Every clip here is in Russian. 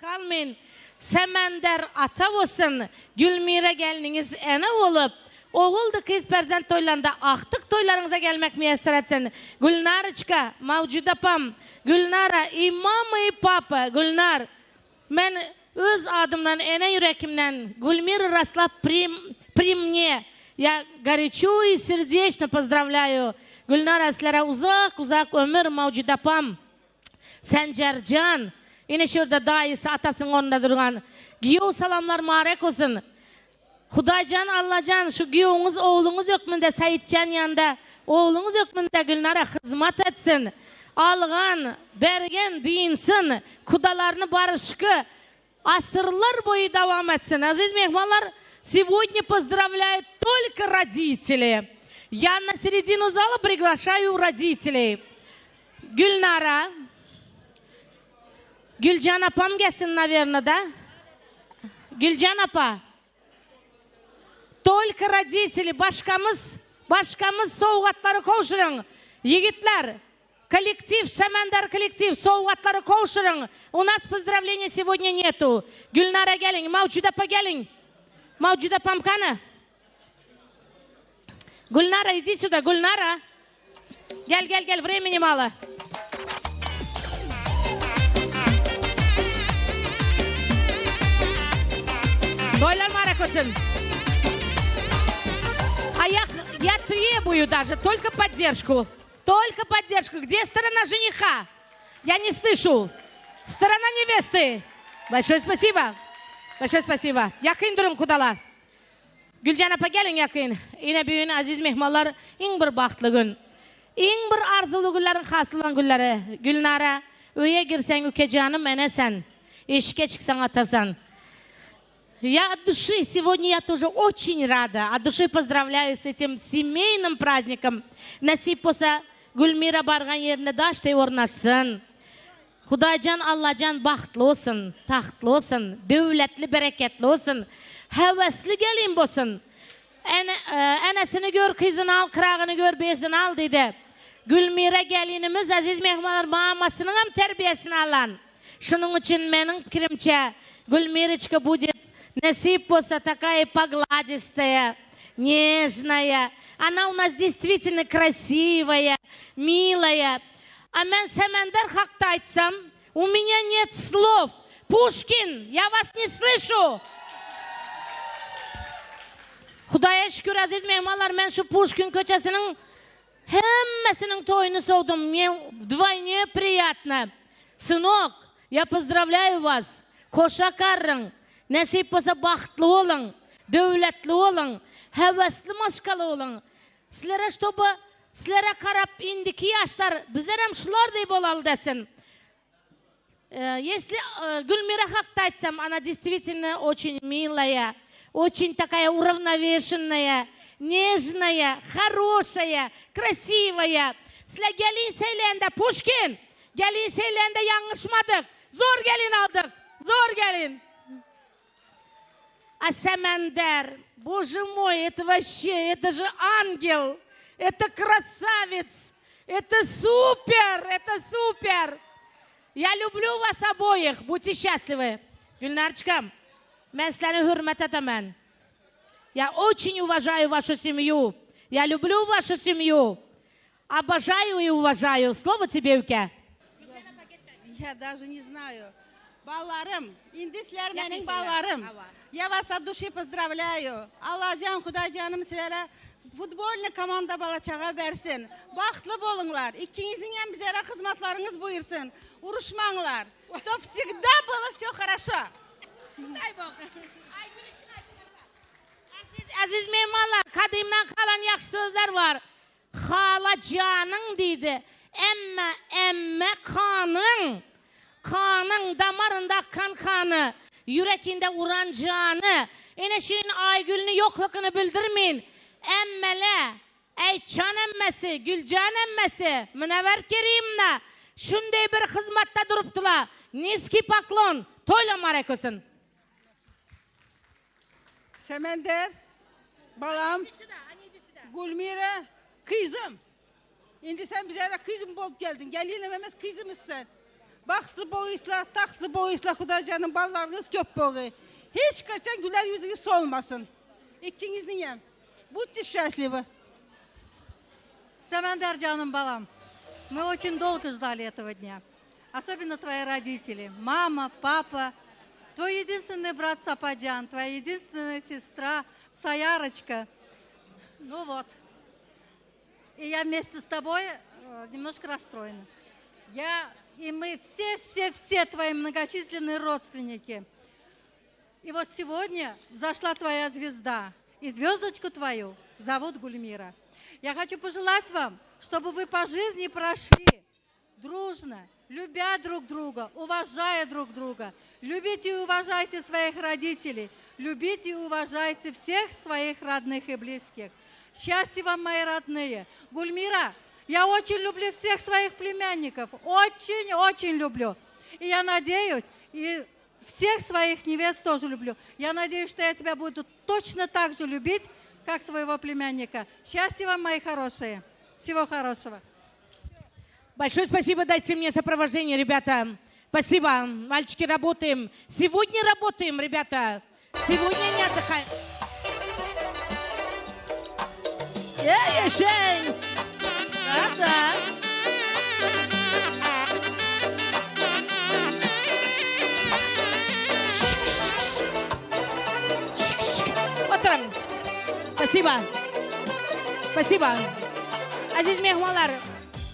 kalmayın. Semender ata olsun. Gülmire geliniz ene olup. Oğuldu kız perzent toylarında aktık toylarınıza gelmek müyesser etsin. Gülnarıçka, Mavcuda Pam, Gülnara, İmam-ı Papa, Gülnar. Ben öz adımdan, ene yürekimden Gülmir'ı rastlap примне. Я горячо и сердечно поздравляю. Gülnara sizlere uzak ömür Mavcuda Pam. Sencercan. Yine şurada dayısı atasının onunda durgan. Giyo salamlar mübarek olsun. Hudaycan, Allahcan, şu giyonuz oğlunuz ökmünde Sayitcan yanında. Oğlunuz ökmünde Gülnara hizmet etsin. Algan, bergen dinsin. Kudalarını barışkı. Asırlar boyu devam etsin. Aziz mehmanlar, сегодня поздравляют только родители. Я на середину зала приглашаю родителей. Gülnara. Gülcan apam gelsin, наверное, да? Gülcan apa. Только родители, başkamız soğukatları kovşurun. Yiğitler, коллектив, Semender коллектив, soğukatları kovşurun. У нас поздравления сегодня нету. Gülnara gelin, Mavcuda pa gelin. Mavcuda Pamkana. Gülnara, иди сюда, Gülnara. Gel, времени мало. Toylar mübarek olsun. А я требую даже только поддержку. Только поддержку. Где сторона жениха? Я не слышу. Сторона невесты. Большое спасибо. Большое спасибо. Yakın durun kudalar. Gülcan apa gelin yakın. Yine büyüğün aziz mehmanlar. En bir baktlı gün. En bir arzulu günlerin hasılan günleri. Gülnara. Öye girsen üke canım enesen. Eşike çıksan atasan. Я от души, сегодня я тоже очень рада, от души поздравляю с этим семейным праздником. Насип болса, Gülmira барған yerine daştay ornaşsın. Hudaycan, Allahcan baxtlı olsun, taxtlı olsun, dövletli, bereketli olsun, hevesli gelin bolsun. Enesini gör, kızını al, kırağını gör, bezini al dedi. Gülmira gelinimiz, aziz mehmanlar, mamasının hem terbiyesini alan. Şunun için benim fikrimce, Gülmirочка будет насип болса такая погладистая, нежная. Она у нас действительно красивая, милая. А мен Semender hakta айтсам, у меня нет слов. Пушкин, я вас не слышу. Худая şükür aziz mehmanlar, ben şu Пушкин köçesinin hemmesinin toyunu soğudum. Мне вдвойне приятно. Сынок, я поздравляю вас. Koşa karın. Nasip olsa baxtlı olun, dövletli olun, hevesli maşkalı olun. Sizlere karab indiki yaşlar, bizlerem şular deyip olalı desin. Если Gülmira hakta айтсам, она действительно очень милая, очень такая уравновешенная, нежная, хорошая, красивая. Sizler gelin söyleğinde, Пушкин, gelin söyleğinde yanlışmadık. Zor gelin aldık, zor gelin. А Semender, боже мой, это вообще, это же ангел, это красавец, это супер. Я люблю вас обоих, будьте счастливы. Gülnarочкам, ben sizlere hürmet edemem. Я очень уважаю вашу семью, я люблю вашу семью, обожаю и уважаю. Слово тебе, Üke. Я даже не знаю. Баларым, индислер менің баларым. Я вас от души поздравляю. Allahcan, Hudaycanım sizlere futbollu komanda balaçağa versin. Baxtlı bolunlar. İkinizin hem bizlere hizmetleriniz buyursun. Uruşmanlar. Что всегда было все хорошо. Aziz mehmanlar, kadimden kalan yaxşı sözler var. Xalacanın dedi. Emme kanın damarında kanı, yürekinde uran canı, eneşin Aygül'ünü yoklukunu bildirmeyin. Emmele, Eyçan emmesi, Gülcan emmesi, Münevver Kerim'le, şunday bir hizmette duruptular. Niski paklon, toyla marek olsun. Semender, balam, Gülmira, kızım. Şimdi sen bize kızım bulup geldin. Gelinim emez kızımız sen. Baktlı boyusla, taktlı boyusla Xudacanım ballarınız köp boyu. Hiç kaçan güler yüzünüz solmasın. İkiniz niyem. Будьте счастливы. Самандар, Джаном Балам, мы очень долго ждали этого дня. Особенно твои родители, мама, папа, твой единственный брат Сападжан, твоя единственная сестра Саярочка. Ну вот. И я вместе с тобой немножко расстроена. И мы все твои многочисленные родственники. И вот сегодня взошла твоя звезда. И звездочку твою зовут Гульмира. Я хочу пожелать вам, чтобы вы по жизни прошли дружно, любя друг друга, уважая друг друга. Любите и уважайте своих родителей. Любите и уважайте всех своих родных и близких. Счастья вам, мои родные. Гульмира, я очень люблю всех своих племянников. Очень-очень люблю. И я надеюсь, и всех своих невест тоже люблю. Я надеюсь, что я тебя буду точно так же любить, как своего племянника. Счастья вам, мои хорошие. Всего хорошего. Большое спасибо, дайте мне сопровождение, ребята. Спасибо, мальчики, работаем. Сегодня работаем, ребята. Сегодня не отдыхаем. Эй, да. Спасибо. Спасибо. Азиз мehmonlar,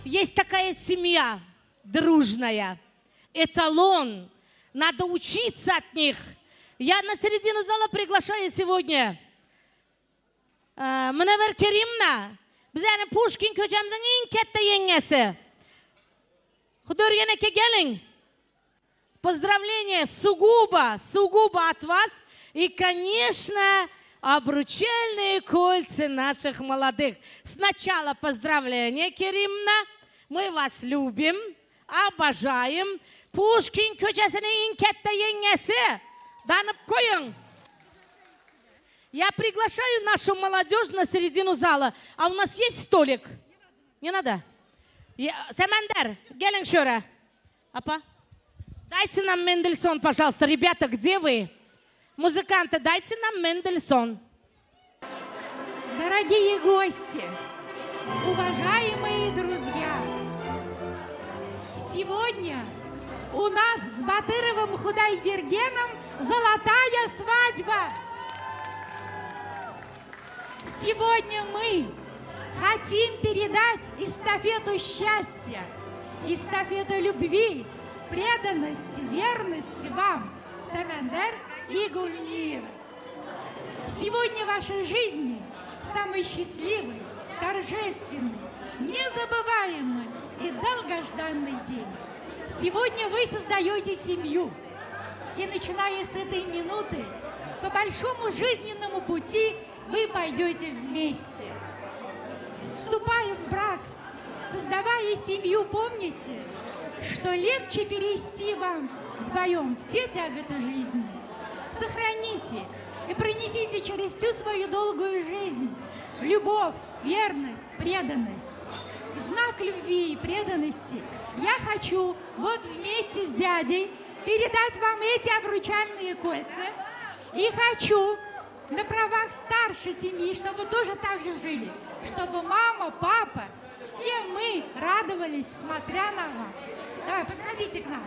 есть такая семья дружная, эталон. Надо учиться от них. Я на середину зала приглашаю сегодня Munavvar Kerimna, bizning Pushkin ko'chamizning eng katta yengasi. Xudorgan aka, keling. Поздравления сугубо от вас. И, конечно, обручальные кольца наших молодых. Сначала поздравления, Керимна. Мы вас любим, обожаем. Пушкин ko'chasining eng katta yengasi. Danib qo'ying. Я приглашаю нашу молодежь на середину зала. А у нас есть столик? Не надо? Самандар, келing шура. Апа, дайте нам Мендельсон, пожалуйста. Ребята, где вы? Музыканты, дайте нам Мендельсон. Дорогие гости, уважаемые друзья, сегодня у нас с Батыровым Худайбергеном золотая свадьба. Сегодня мы хотим передать эстафету счастья, эстафету любви, преданности, верности вам, Самандар и Гульмира. Сегодня в вашей жизни самый счастливый, торжественный, незабываемый и долгожданный день. Сегодня вы создаете семью. И начиная с этой минуты, по большому жизненному пути вы пойдете вместе. Вступая в брак, создавая семью, помните, что легче перенести вам вдвоем все тяготы жизни. Сохраните и пронесите через всю свою долгую жизнь любовь, верность, преданность. В знак любви и преданности я хочу вот вместе с дядей передать вам эти обручальные кольца. И хочу на правах старшей семьи, чтобы вы тоже так же жили. Чтобы мама, папа, все мы радовались, смотря на вас. Давай, подходите к нам.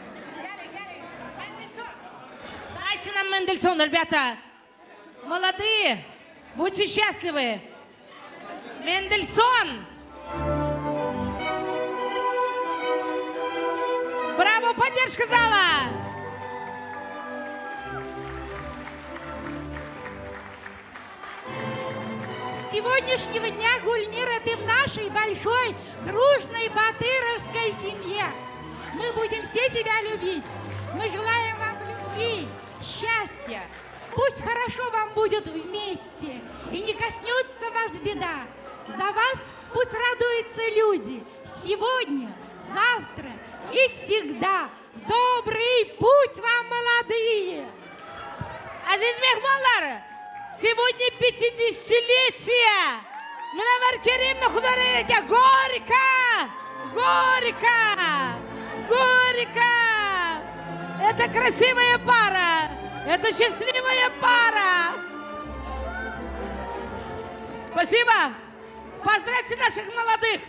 Дайте нам Мендельсон, ребята. Молодые, будьте счастливы. Мендельсон. Браво, поддержка зала. С сегодняшнего дня, Гульмира, ты в нашей большой, дружной батыровской семье. Мы будем все тебя любить. Мы желаем вам любви, счастья. Пусть хорошо вам будет вместе, и не коснется вас беда. За вас пусть радуются люди сегодня, завтра и всегда. В добрый путь вам, молодые! Aziz mehmonlar, сегодня 50-летие. Munavvar Kerimna Xudoyga горько, горько, горько. Это красивая пара. Это счастливая пара. Спасибо. Поздравьте наших молодых.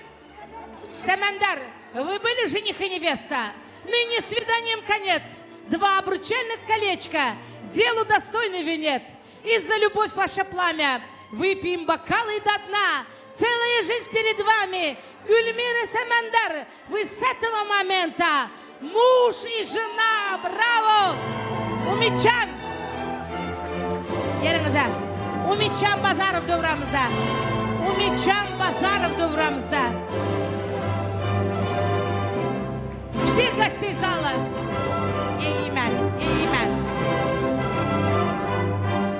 Самандар, вы были жених и невеста? Ныне свиданием конец. 2 обручальных колечка. Делу достойный венец. И за любовь ваше пламя выпьем бокалы до дна. Целая жизнь перед вами. Гульмира Самандар, вы с этого момента муж и жена. Браво! Умичан! Yerimizde. Умичан Базаров добрамызда. Умичан Базаров добрамызда. Всех гостей зала. Еймен, еймен.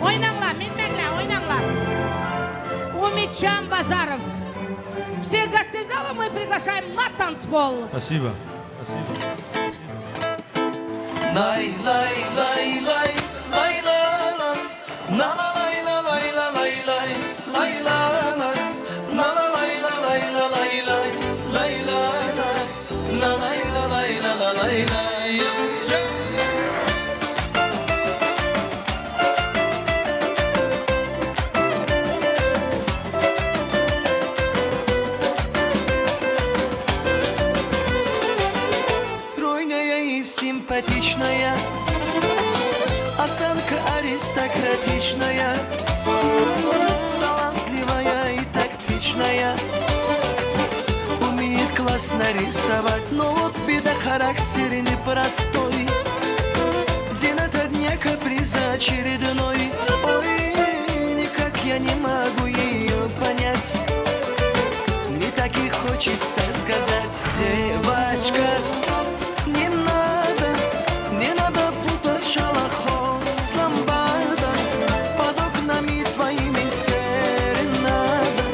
Ойнаңла, менменле, ойнаңла. Умичан Базаров. Всех гостей зала мы приглашаем на танцпол. Спасибо. Спасибо. Lay lay lay lay lay la la na la lay la lay la lay lay lay la la na la lay la lay la lay lay lay la la na lay la lay la la lay lay. Стройная и симпатичная, осанка аристократичная, талантливая и тактичная, умеет классно рисовать, но вот беда, характер непростой. День ото дня каприза очередной. Ой, никак я не могу ее понять. Мне так и хочется сказать: девочка, стоп, не надо, не надо путать шалахо с ламбадой. Под окнами твоими серенада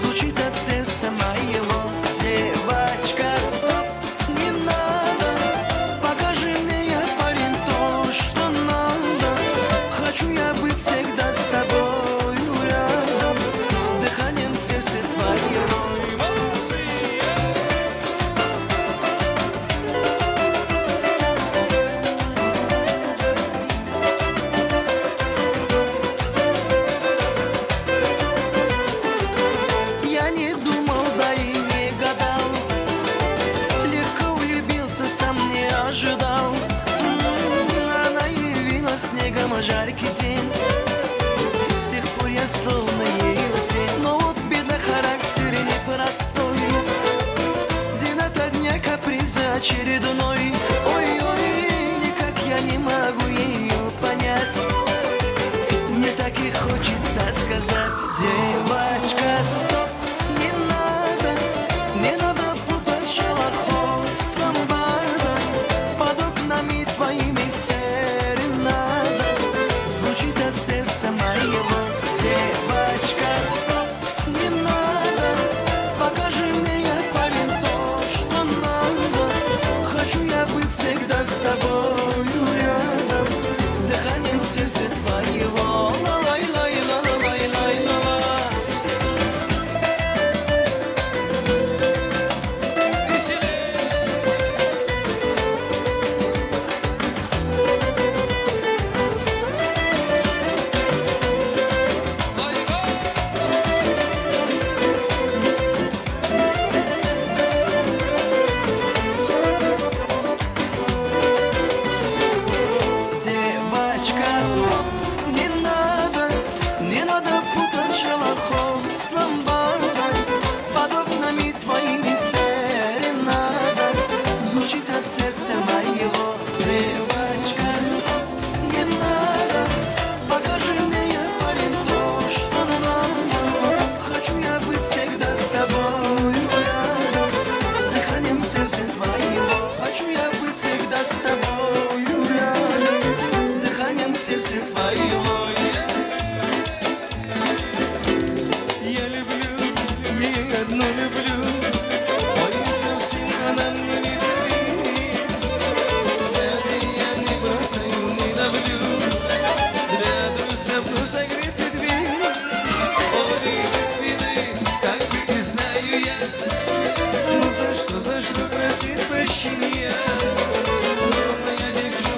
звучит от сердца моего. Девочка, стоп, не надо, покажи мне, я парень, то, что надо. Хочу я быть всегда с тобою рядом, дыханием сердца твоего. Я не думал, да и не гадал, легко влюбился, сам не ожидал. Она явилась снегом жаркий день, с тех пор я словно ее тень. Но вот беда, характер непростой, день ото дня каприза очередной. Ой-ой, никак я не могу ее понять. Мне так и хочется сказать: девочка, стоп, не надо, не надо путать шалахо с ламбадой. Под окнами твоими серенада звучит от сердца моего. Девочка, стоп, не надо, покажи мне, я парень, то, что надо. Хочу я быть всегда с тобою рядом, дыханием сердца твоего. Девочка, стоп, не надо, не надо путать шалахо с ламбадой. Под окнами твоими серенада звучит от сердца моего. Девочка, стоп, не надо, покажи мне, я парень, то, что надо. Хочу я быть всегда с тобою рядом, дыханием сердца твоего. Хочу я быть всегда с тобою рядом, дыханием сердца твоего. Я люблю, любви одну люблю, ой, совсем она мне не дает. Сзади я не бросаю, не давлю, рядом давно согреты дверь. Ой, любви, как быть не знаю я, ну за что просит прощения. Но моя девчонка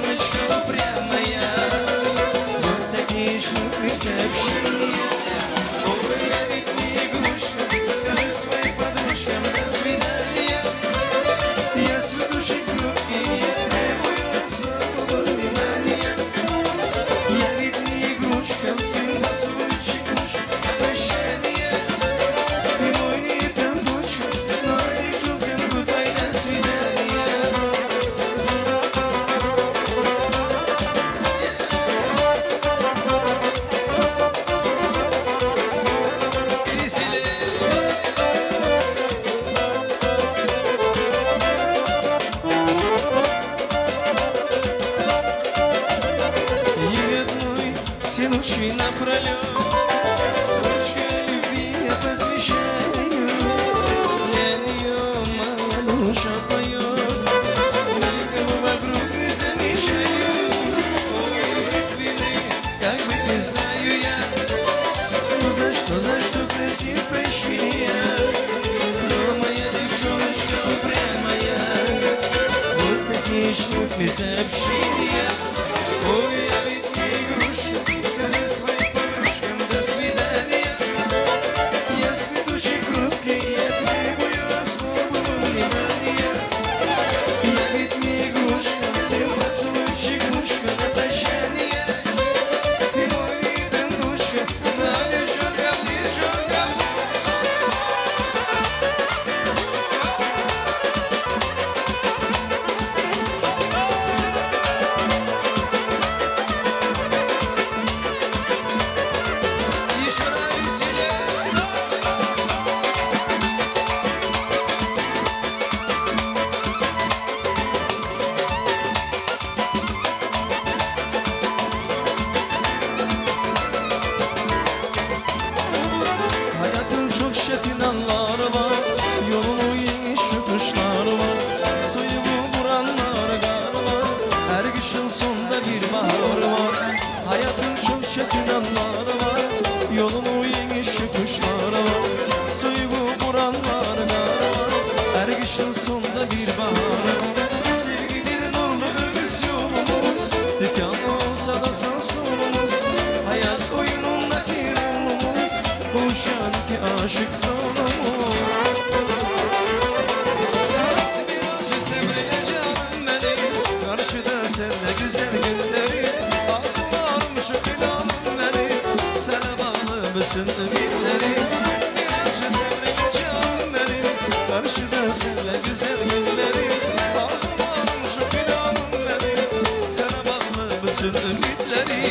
ночи напролет строчкой любви я посвящаю. Для нее моя душа поет, никого вокруг не замечаю. Ой, вины, как быть не знаю я. Ну за что просить прощения? Но моя девчоночка упрямая, вот такие шлют сообщения. Ой, я ведь не игрушка, скажи своим подружкам до свидания. Если тучи круткие, я требую особого внимания. Я ведь не игрушка, всем поцелуйчик, мушка на прощание. Ты мой ритм души, да, девчонка, девчонка. Еще раз веселее. Hayatın çok şetin anları var, yolunu yemiş yokuşlar var. Soyumu vuranlar gar var, her kışın sonunda bir bahar var. Hayatın çok şetin anları var, yolunu yemiş yokuşlar var. Soyumu vuranlar gar var, her kışın sonunda bir bahar var. Sevgidir nurlu ömüz yolumuz, diken olsa da sağ solumuz. Hayat oyunundaki rolumuz, boşan ki aşık sonumuz. Birazcık sevmeye canım benim, karşıda senle güzel günleri. Arzularım şu planım benim, sana bağlı mısın ümitleri? Birazcık sevmeye canım benim, karşıda senle güzel günleri. Arzularım şu planım benim, sana bağlı mısın ümitleri?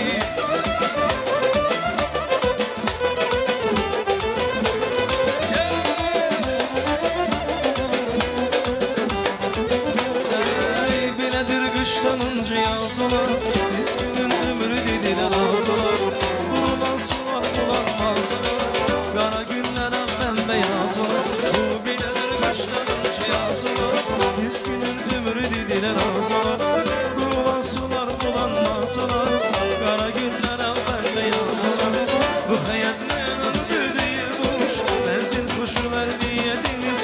Ey biledir kışlanınca yaz olar, eskinin ömrü dediler az olar. Bulan sular bulanmaz olar, kara günler akden beyaz olar. Bu biledir kışlanınca yaz olar, eskinin ömrü dediler az olar. Bulan sular bulanmaz olar, kara günler akden beyaz olar. Bu hayat menanıdır değilmiş, menzil kuşu verdiği deniz.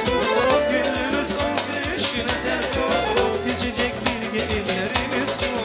Gönlümüz olsa eşkine serp ol, geçecek bir gelirlerimiz bu.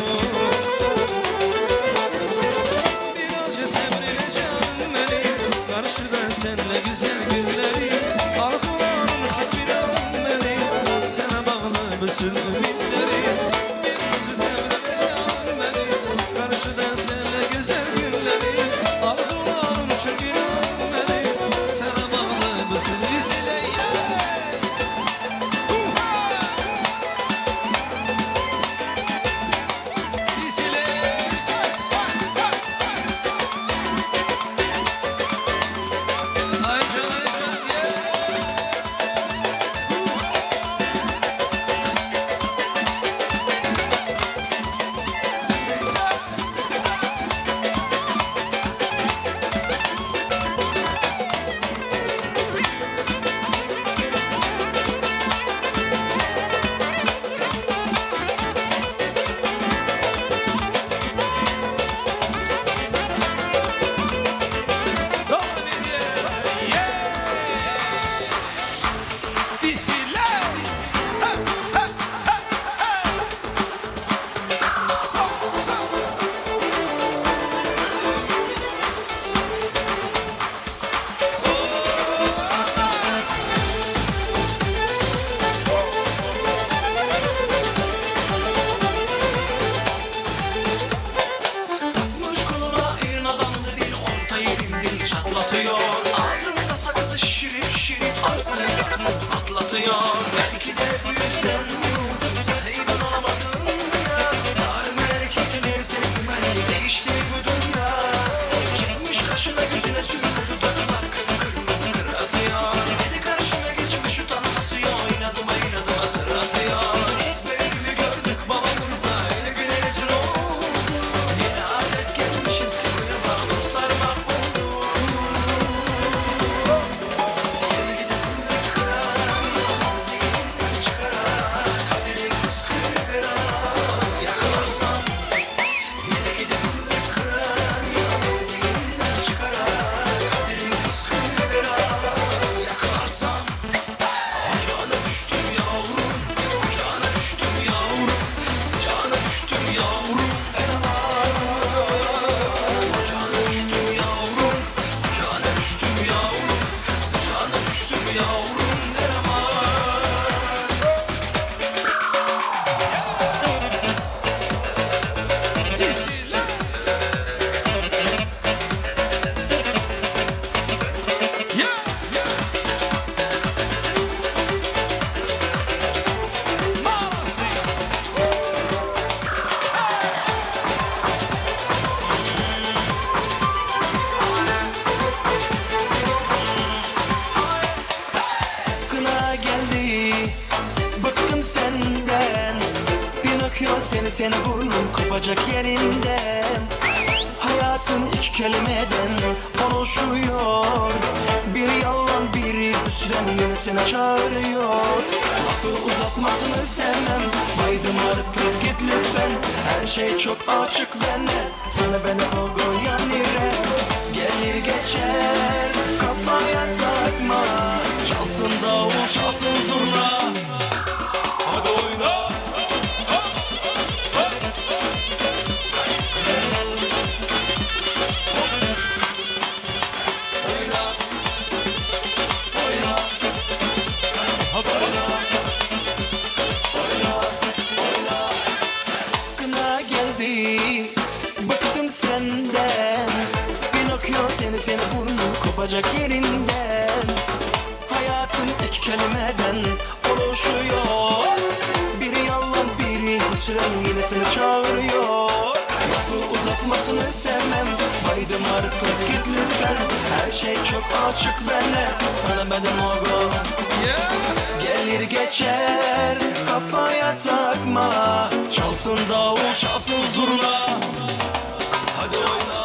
seni burnum kopacak yerinden. Hayatın iki kelimeden oluşuyor. Biri yalan biri hüsran, yine seni çağırıyor. Lafı uzatmasını sevmem, baydım artık git lütfen. Her şey çok açık ve net, sana beni olgun nire. Gelir geçer kafaya takma, çalsın davul çalsın zurna. Hadi oyna. Kına geldi, bıktım senden. Pinokyo seni burnum kopacak yerinden. Hayatın iki kelimeden oluşuyor. Biri yalan biri hüsran, yine seni çağırıyor. Lafı uzatmasını sevmem, baydım artık git lütfen. Her şey çok açık ve net, sana benden olgun. Gelir geçer kafaya takma, çalsın davul çalsın zurna. Hadi oyna.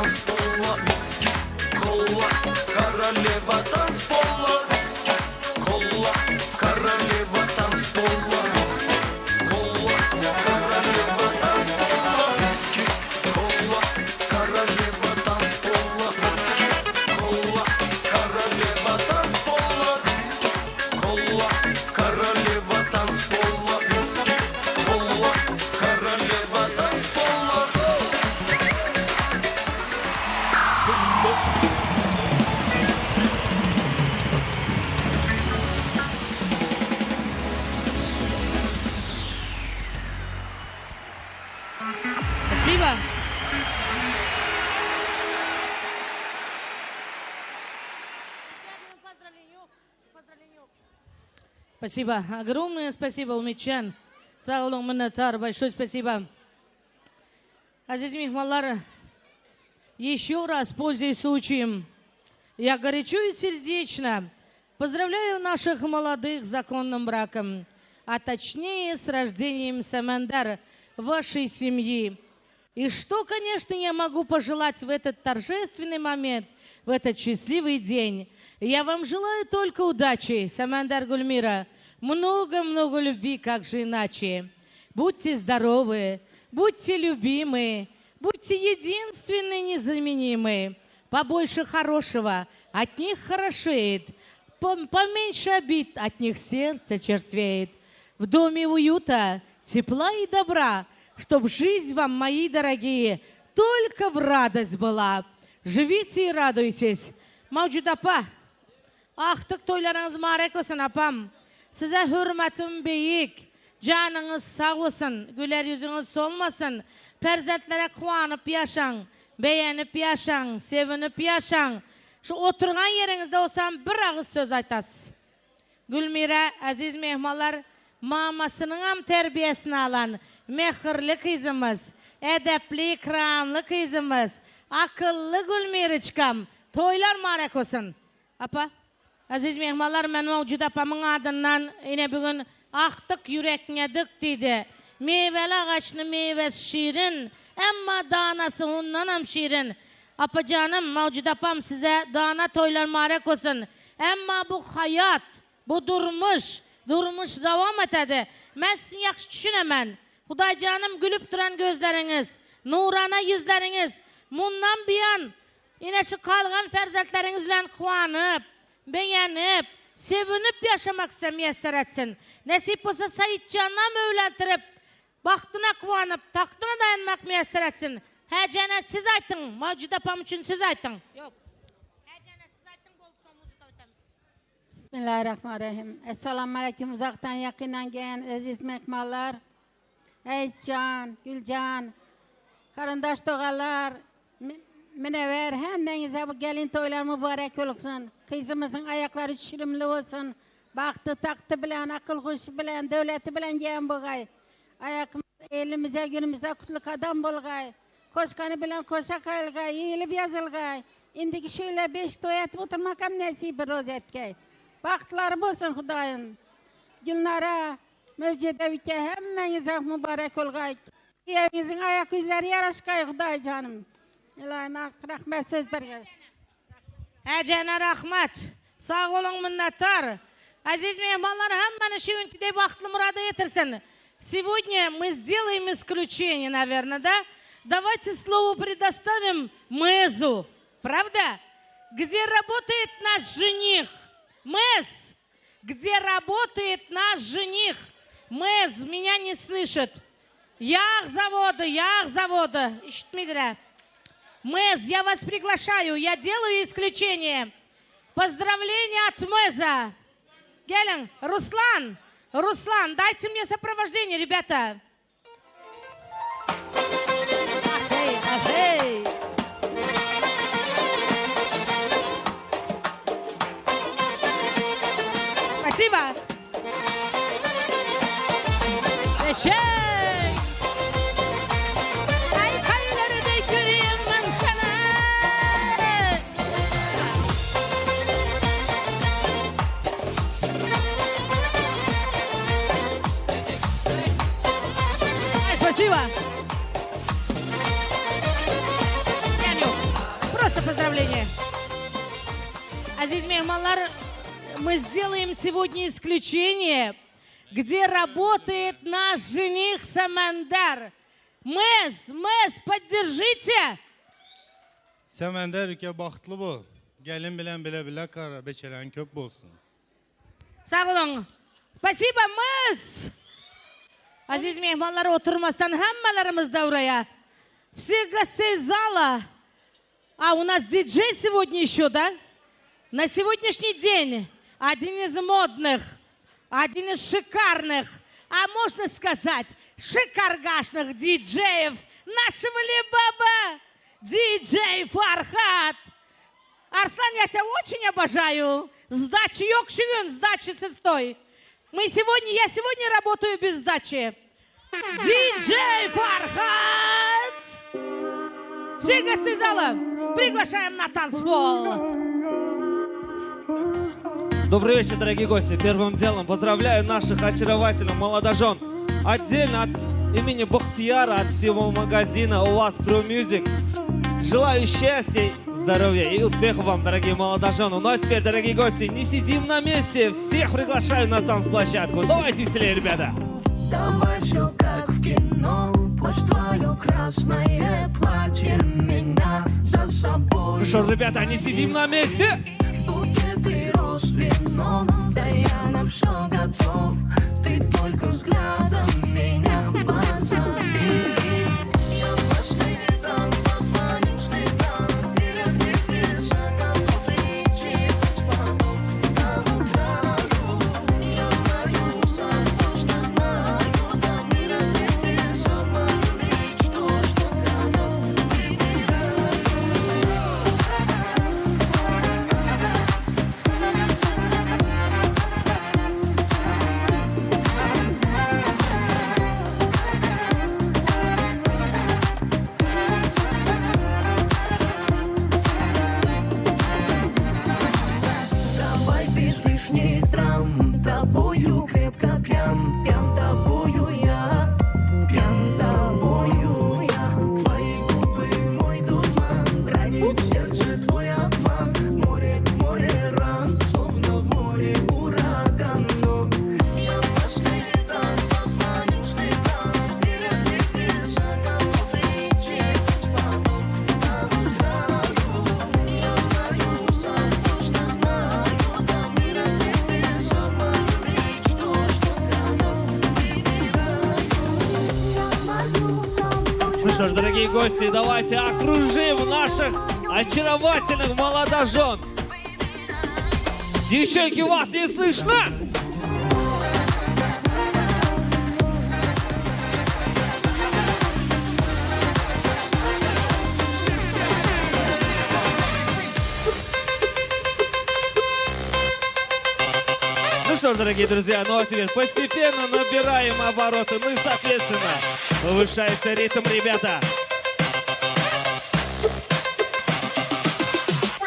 танцпола, виски, кола, королева танцпола, виски, кола, королева танцпола, виски, кола, королева танцпола, виски, кола, королева танцпола, виски, кола, королева танцпола, виски, кола, королева танцпола, виски, кола, королева танцпола. Спасибо. Спасибо. Огромное спасибо, Умитчан. Sağ olun, minnettar. Большое спасибо. Азиз мехманлар, еще раз, пользуясь случаем, я горячо и сердечно поздравляю наших молодых с законным браком, а точнее с рождением Самандар, вашей семьи. И что, конечно, я могу пожелать в этот торжественный момент, в этот счастливый день. Я вам желаю только удачи, Самандар Гульмира, много-много любви, как же иначе. Будьте здоровы, будьте любимы, будьте единственные, незаменимые. Побольше хорошего, от них хорошеет. Поменьше обид, от них сердце черствеет. В доме уюта, тепла и добра, чтоб жизнь вам, мои дорогие, только в радость была. Живите и радуйтесь. Mavcut apa, artık toylarınız mübarek olsun apam. Size hürmetim büyük, canınız sağ olsun, güler yüzünüz solmasın. Perzentlere kuanıp yaşan, beğenip yaşan, sevinip yaşan. Şu oturgan yerinizde olsam bir ağız söz aytas. Gülmire, aziz mehmanlar, mamasının terbiyesini alan mehirli kızımız, edepli, ikramlı kızımız, akıllı Gülmiriçkam, toylar mübarek olsun. Apa, aziz mehmanlar, ben Mavcut apamın adından yine bugün aktık yürekine dök dedi. Meyveli ağaçlı meyvesi şirin, ama danası ondan şirin. Apa canım, Mavcut apam size dana toylar mübarek olsun. Ama bu hayat, bu durmuş devam etedi. Ben sizin yakşı düşünemem. Huday canım, gülüp duran gözleriniz, nurana yüzleriniz, bundan bir an yine şu kalgan ferzentlerinizle kuanıp, beğenip, sevinip yaşamak size müyesser etsin. Nasip olsa Sayit Can'la mevlentirip, baktına kuanıp, taktına dayanmak müyesser etsin. Hecene siz aytın, Mavcut apam için siz aytın. Yok. Hecene siz aytın, bol somuzu da ötemiz. Bismillahirrahmanirrahim. Esselamu aleyküm. Uzaktan yakından gelen aziz mehmanlar, Eycan, Gülcan, karındaş doğalar, Münevver, hemdenize bu gelin toylar mübarek olsun. Kızımızın ayakları şirimli olsun. Baktı, taktı bilen, akıl kuşu bilen, devleti bilen yiyen bulgay. Ayakımız elimize, günümüze kutluk adam bulgay. Koşkanı bilen koşa kaylgay, iyilip yazılgay. İndiki şöyle 5 toy etip oturmak hem nesibi rozetkay. Baktıları bulsun Hudayın. Günlara, mevcudevike hemmenize mübarek olgay. Evinizin ayak yüzleri yaraşkay Huday canım. İlahim rahmet söz berge. Hecene rahmet. Sağ olun, minnettar. Aziz мehманлар, hemen şu ünitede baktlı murada yetirsin. Сегодня мы сделаем исключение, наверное, да? Давайте слово предоставим Мэзу. Правда? Где работает наш жених? Мэз, где работает наш жених? Мэз меня не слышит. Ях завода. Ишитмидра. Мэз, я вас приглашаю, я делаю исключение. Поздравления от Мэза. Гелен, Руслан, дайте мне сопровождение, ребята. Эй. Спасибо. Азиз мehmonlar, мы сделаем сегодня исключение, где работает наш жених Самандар. Мэз, поддержите. Samandar uka baxtli bo'l. Gelin bilen bile qara, beçelen köp bolsun. Sağ olun. Спасибо, мэз. Азиз мehmonlar, oturmasdan hammalarimiz davraya. Все гостей зала. А у нас диджей сегодня еще, да? На сегодняшний день один из модных, один из шикарных, а можно сказать, шикаргашных диджеев нашего Либаба, диджей Фархат. Арслан, я тебя очень обожаю. Сдачи Йокшивен, сдачи сестой. Я сегодня работаю без сдачи. Диджей Фархат! Все гости зала приглашаем на танцпол. Добрый вечер, дорогие гости. Первым делом поздравляю наших очаровательных молодожен. Отдельно от имени Бахтияра, от всего магазина у вас Pro Music. Желаю счастья, здоровья и успехов вам, дорогие молодожены. Ну а теперь, дорогие гости, не сидим на месте. Всех приглашаю на танцплощадку. Давайте веселее, ребята. Давай все как в кино. Пусть твое красное платье меня за собой. Ну что ж, ребята, не сидим на месте. Букет и роз вином, да я на все готов. Ты только взглядом меня позови. Я последний там позвоню, там ты готов идти, потом замудраю. Я знаю, сам точно знаю, до мира ты самую мечту, что для нас выбираю. Давай без лишних драм, тобою крепко пьян, пьян тобою я, пьян тобою я. Твои губы мой дурман, ранит сердце твой обман. Море ран, словно в море ураган. Но я последний там позвоню, там ты готов идти, потом замудраю. Я знаю, сам точно знаю, до мира ты самую мечту, что для нас выбираю. Я знаю, сам точно. Ну что ж, дорогие гости, давайте окружим наших очаровательных молодожен. Девчонки, вас не слышно? Ну что ж, дорогие друзья, ну а теперь постепенно набираем обороты. Ну и, соответственно, повышается ритм, ребята.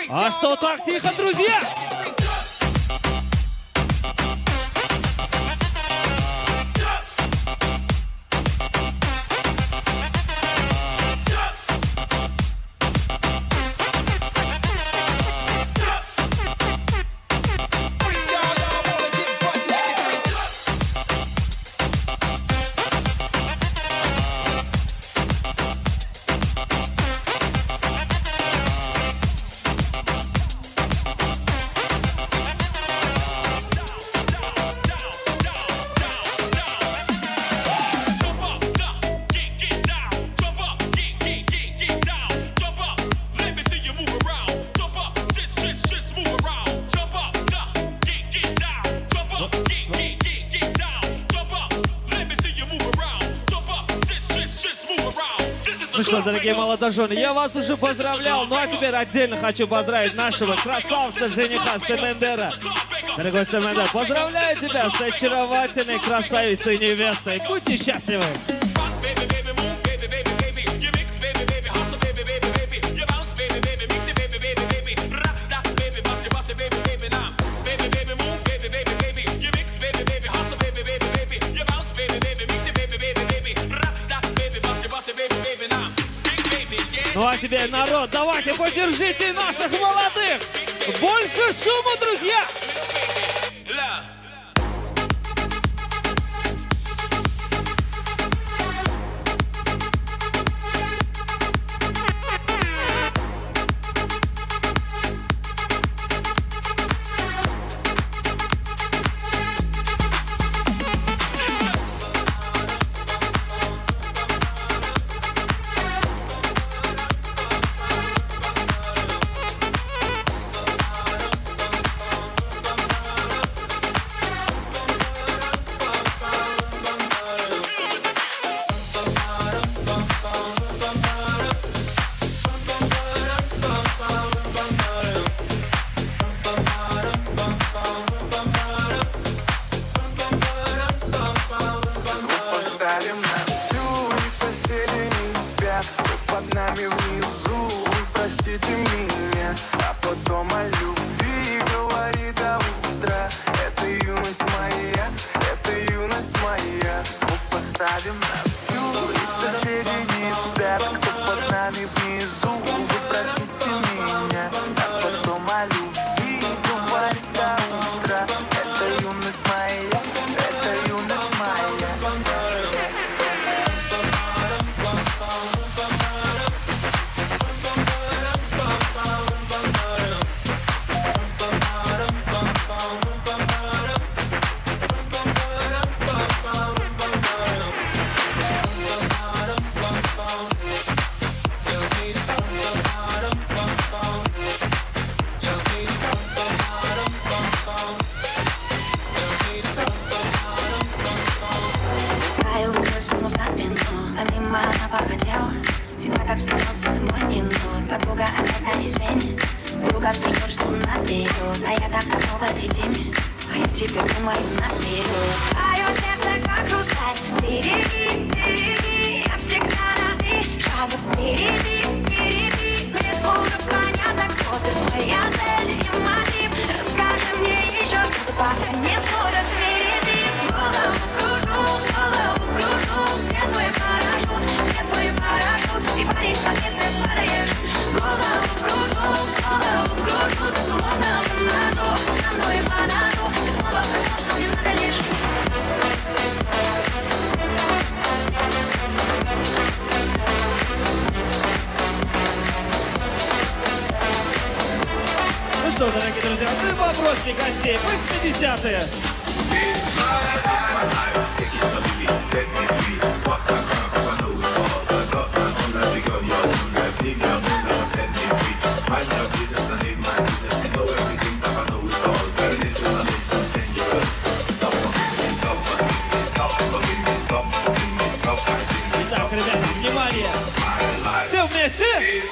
А что так тихо, друзья? Ну что, дорогие молодожены, я вас уже поздравлял, ну а теперь отдельно хочу поздравить нашего красавца жениха Самандара. Дорогой Самандар, поздравляю тебя с очаровательной красавицей невестой. Будьте счастливы! Ну а теперь, народ, давайте поддержите наших молодых! Больше шума, друзья! Поставим на всю, и соседи не спят. Кто под нами внизу, вы простите меня. А потом о любви говорит до утра. Это юность моя, это юность моя. Звук поставим на всю, и соседи не спят. Кто под нами внизу, вы простите меня. А потом о любви говорит до утра. Это юность моя, это юность моя. Знаю, снова на минуту, а мимо она похотела. Всегда так становился домой минут. Подруга опять на измене. Друга все ждет, что наберет. А я так давно в этой теме. А я теперь думаю наперед. Твое сердце как хрусталь. Береги, береги. Я всегда на 3 шага впереди, впереди. Мне уже понятно, кто ты, твоя цель и мотив. Расскажи мне еще, что пока не скоро впереди. Голову кружу, где твой парашют, где твой парашют, и парень пакеты падаешь. Голову кружу, словно в ногу, со мной подожду, и снова скажу, что мне надо лишь. Ну что, дорогие друзья, ну и вопросы гостей, 80-е. Итак, ребята, внимание! Все вместе!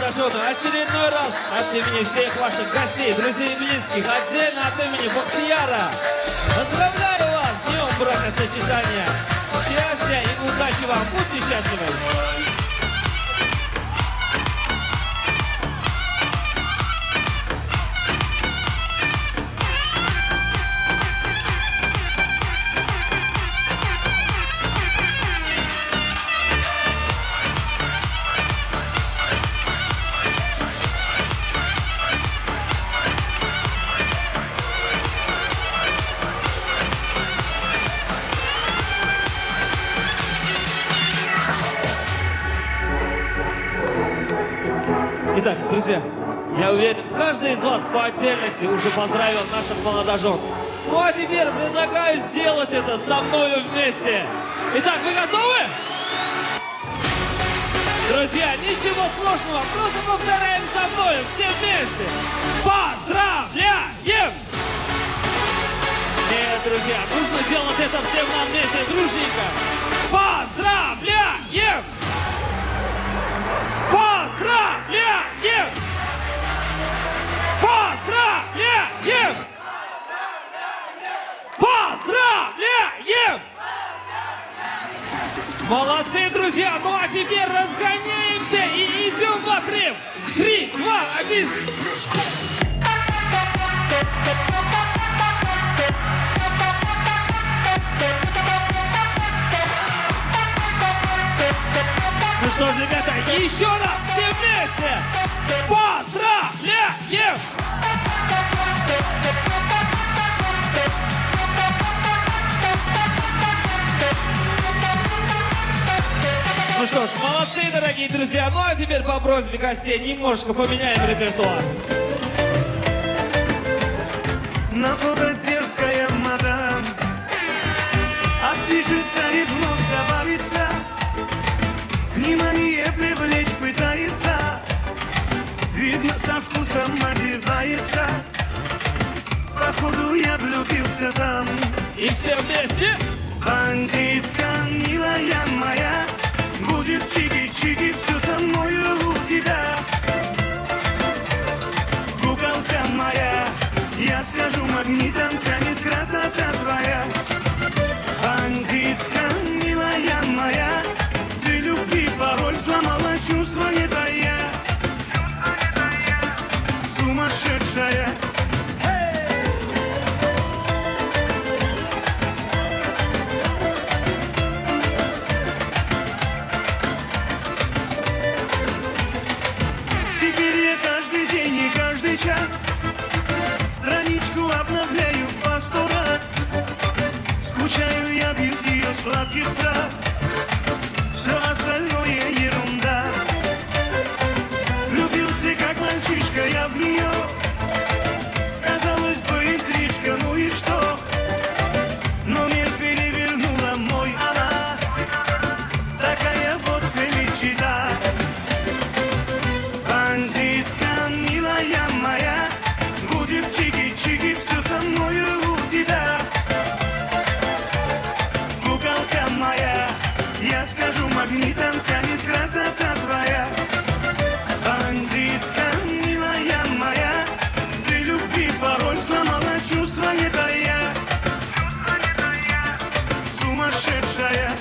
молодожены, очередной раз от имени всех ваших гостей, друзей и близких, отдельно от имени Бахтияра. Поздравляю вас с днем бракосочетания. Счастья и удачи вам. Будьте счастливы. Итак, друзья, я уверен, каждый из вас по отдельности уже поздравил наших молодожен. Ну а теперь предлагаю сделать это со мною вместе. Итак, вы готовы? Друзья, ничего сложного, просто повторяем со мною все вместе. Поздравляем! Нет, друзья, нужно делать это всем нам вместе, дружненько. Поздравляем! Поздравляем! Поздравляем! Поздравляем! Молодцы, друзья! Ну а теперь разгоняемся и идем в отрыв! 3, 2, 1! Ну что ж, ребята, еще раз все вместе! Поздравляем! Ну что ж, молодцы, дорогие друзья! Ну а теперь по просьбе гостей немножко поменяем репертуар. На фото дерзкая мадам отпишется и вновь добавится. Внимание привлечь пытается, видно, со вкусом одевается. Походу я влюбился сам. И все вместе. Бандитка, милая моя, будет чики-чики, все со мною у тебя. Куколка моя, я скажу, магнитом тянет красота твоя. Бандитка, милая моя, ты любви пароль сломала, чувства не тая. Сумасшедшая. Теперь я каждый день и каждый час страничку обновляю по 100 раз. Скучаю я без ее сладких фраз. Все остальное ерунда. Влюбился как мальчишка я в нее. Казалось бы, интрижка, ну и что? Но мир перевернула мой она. Такая вот феличита. Бандитка, милая моя, будет чики-чики, все со мною у тебя. Куколка моя, я скажу, магнитом тянет красота твоя. Бандитка, милая моя, ты любви пароль сломала, чувства не тая. Сумасшедшая.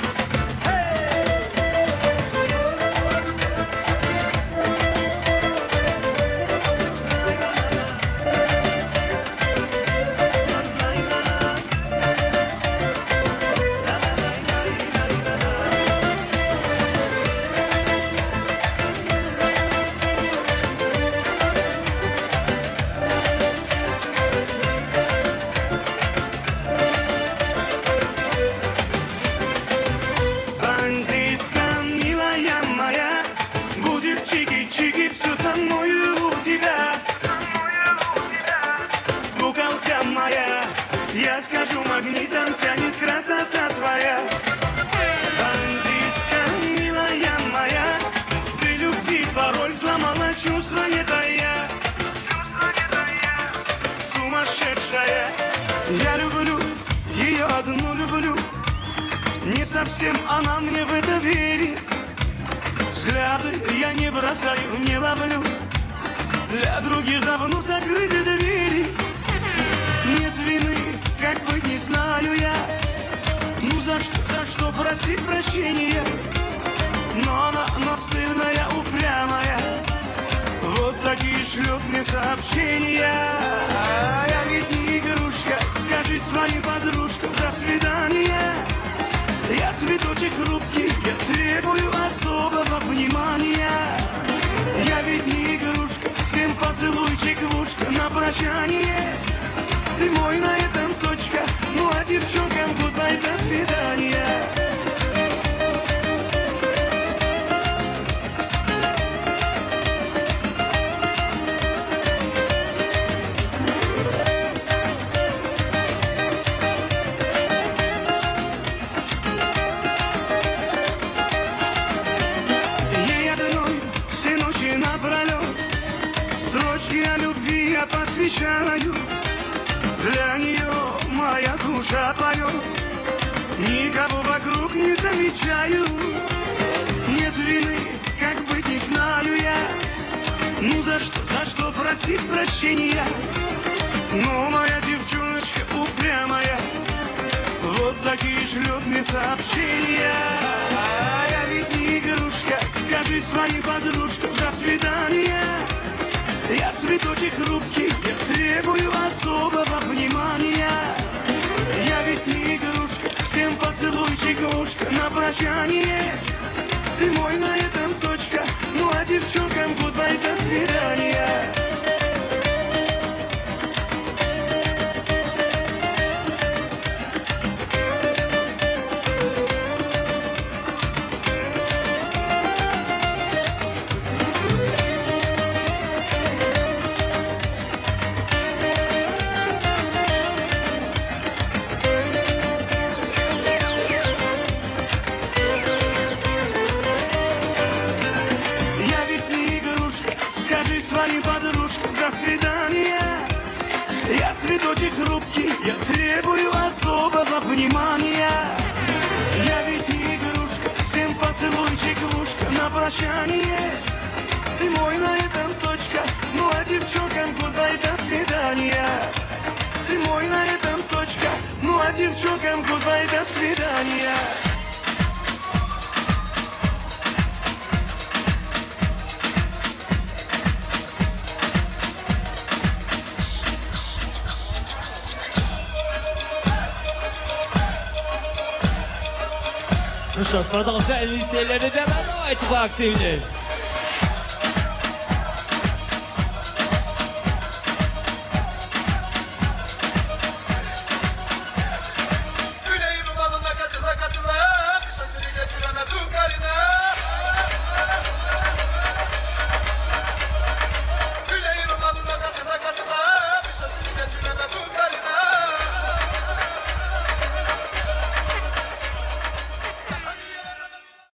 Бандитка, милая моя, будет чики-чики, все со мною у тебя. Куколка моя, я скажу, магнитом тянет красота твоя. Бандитка, милая моя, ты любви пароль сломала, чувства не тая. Сумасшедшая. Я люблю, ее одну люблю. Не совсем она мне в это верит. С Взгляды я не бросаю, не ловлю. Для других давно закрыты двери. Нет вины, как быть не знаю я. Ну за что просить прощения? Но она настырная, упрямая. Вот такие шлет мне сообщения. Я ведь не игрушка, скажи своим подружкам до свидания. Я цветочек хрупкий, я требую особого внимания. Я ведь не игрушка, всем поцелуйчик в ушко на прощание. Ты мой, на этом точка, ну а девчонкам гудбай, до свидания. Ей одной все ночи напролет строчки о любви я посвящаю. Для нее моя душа поет, никого вокруг не замечаю. Нет вины, как быть не знаю я. Ну за что просить прощения? Но моя девчоночка упрямая, вот такие шлет мне сообщения. Я ведь не игрушка, скажи своим подружкам до свидания. Я цветочек хрупкий, я требую особого внимания. Я ведь не игрушка, всем поцелуйчик в ушко на прощание. Ты мой, на этом точка, ну а девчонкам гудбай, до свидания. Своим подружкам до свидания. Я цветочек хрупкий, я требую особого внимания. Я ведь не игрушка, всем поцелуйчик в ушко на прощание. Ты мой, на этом точка, ну а девчонкам гудбай, до свидания. Ты мой, на этом точка, ну а девчонкам гудбай, до свидания. Ну что ж, продолжаем веселье, ребята, давайте поактивнее.